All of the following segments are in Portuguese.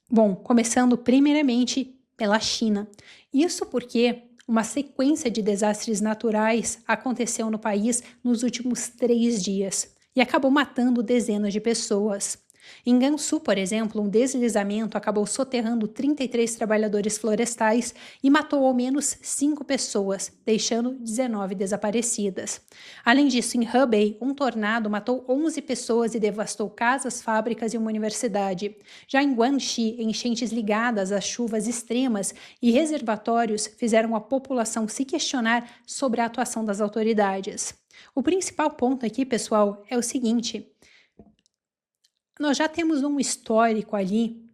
Bom, começando primeiramente pela China. Isso porque uma sequência de desastres naturais aconteceu no país nos últimos 3 dias e acabou matando dezenas de pessoas. Em Gansu, por exemplo, um deslizamento acabou soterrando 33 trabalhadores florestais e matou ao menos 5 pessoas, deixando 19 desaparecidas. Além disso, em Hebei, um tornado matou 11 pessoas e devastou casas, fábricas e uma universidade. Já em Guangxi, enchentes ligadas às chuvas extremas e reservatórios fizeram a população se questionar sobre a atuação das autoridades. O principal ponto aqui, pessoal, é o seguinte: nós já temos um histórico ali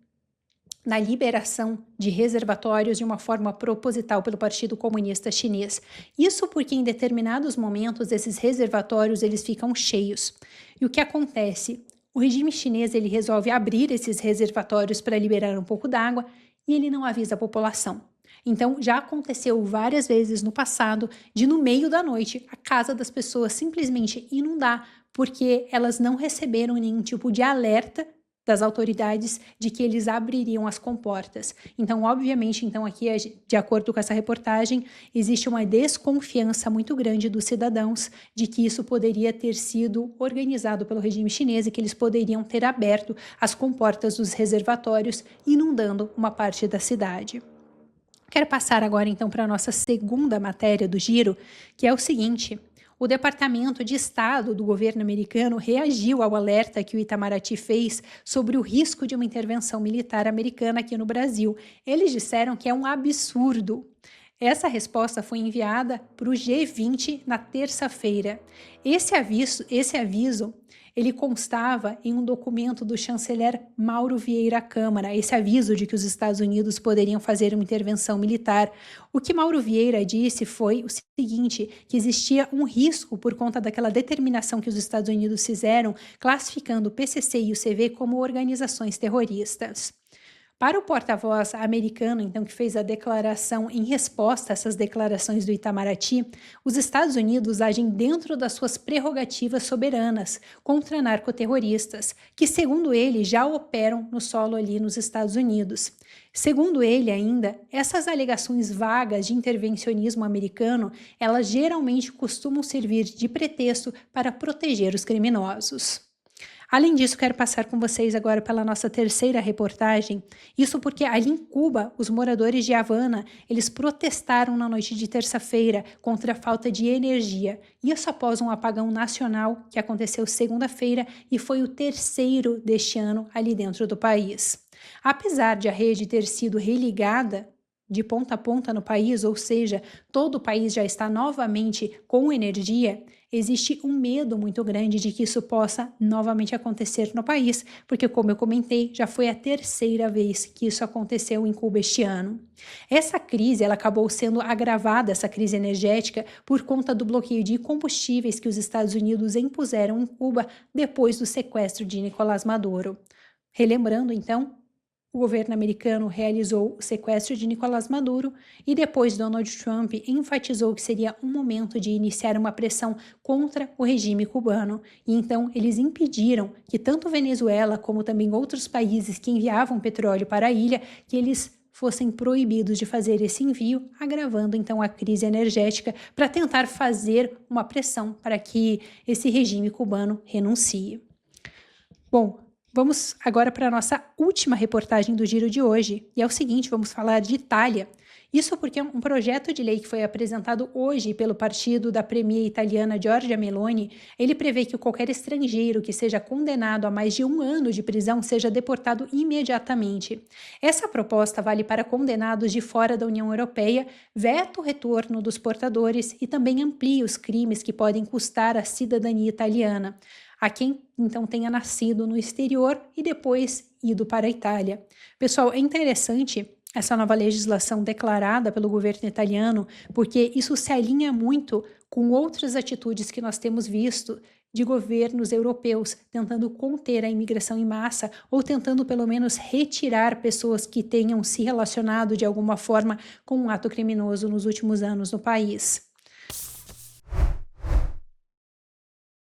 na liberação de reservatórios de uma forma proposital pelo Partido Comunista Chinês. Isso porque em determinados momentos esses reservatórios eles ficam cheios. E o que acontece? O regime chinês ele resolve abrir esses reservatórios para liberar um pouco d'água e ele não avisa a população. Então, já aconteceu várias vezes no passado de, no meio da noite, a casa das pessoas simplesmente inundar porque elas não receberam nenhum tipo de alerta das autoridades de que eles abririam as comportas. Então, obviamente, então aqui, de acordo com essa reportagem, existe uma desconfiança muito grande dos cidadãos de que isso poderia ter sido organizado pelo regime chinês e que eles poderiam ter aberto as comportas dos reservatórios, inundando uma parte da cidade. Quero passar agora então para a nossa segunda matéria do giro, que é o seguinte: o Departamento de Estado do governo americano reagiu ao alerta que o Itamaraty fez sobre o risco de uma intervenção militar americana aqui no Brasil. Eles disseram que é um absurdo. Essa resposta foi enviada para o G20 na terça-feira. Esse aviso ele constava em um documento do chanceler Mauro Vieira Câmara, esse aviso de que os Estados Unidos poderiam fazer uma intervenção militar. O que Mauro Vieira disse foi o seguinte, que existia um risco por conta daquela determinação que os Estados Unidos fizeram, classificando o PCC e o CV como organizações terroristas. Para o porta-voz americano, então, que fez a declaração em resposta a essas declarações do Itamaraty, os Estados Unidos agem dentro das suas prerrogativas soberanas contra narcoterroristas, que, segundo ele, já operam no solo ali nos Estados Unidos. Segundo ele ainda, essas alegações vagas de intervencionismo americano, elas geralmente costumam servir de pretexto para proteger os criminosos. Além disso, quero passar com vocês agora pela nossa terceira reportagem. Isso porque ali em Cuba, os moradores de Havana, eles protestaram na noite de terça-feira contra a falta de energia. Isso após um apagão nacional que aconteceu segunda-feira e foi o terceiro deste ano ali dentro do país. Apesar de a rede ter sido religada de ponta a ponta no país, ou seja, todo o país já está novamente com energia, existe um medo muito grande de que isso possa novamente acontecer no país, porque, como eu comentei, já foi a terceira vez que isso aconteceu em Cuba este ano. Essa crise ela acabou sendo agravada, essa crise energética, por conta do bloqueio de combustíveis que os Estados Unidos impuseram em Cuba depois do sequestro de Nicolás Maduro. Relembrando, então, o governo americano realizou o sequestro de Nicolás Maduro e depois Donald Trump enfatizou que seria um momento de iniciar uma pressão contra o regime cubano. E então eles impediram que tanto Venezuela como também outros países que enviavam petróleo para a ilha, que eles fossem proibidos de fazer esse envio, agravando então a crise energética para tentar fazer uma pressão para que esse regime cubano renuncie. Bom, vamos agora para a nossa última reportagem do Giro de hoje. E é o seguinte, vamos falar de Itália. Isso porque um projeto de lei que foi apresentado hoje pelo partido da premier italiana Giorgia Meloni, ele prevê que qualquer estrangeiro que seja condenado a mais de 1 ano de prisão seja deportado imediatamente. Essa proposta vale para condenados de fora da União Europeia, veta o retorno dos portadores e também amplia os crimes que podem custar a cidadania italiana a quem então tenha nascido no exterior e depois ido para a Itália. Pessoal, é interessante essa nova legislação declarada pelo governo italiano, porque isso se alinha muito com outras atitudes que nós temos visto de governos europeus tentando conter a imigração em massa ou tentando pelo menos retirar pessoas que tenham se relacionado de alguma forma com um ato criminoso nos últimos anos no país.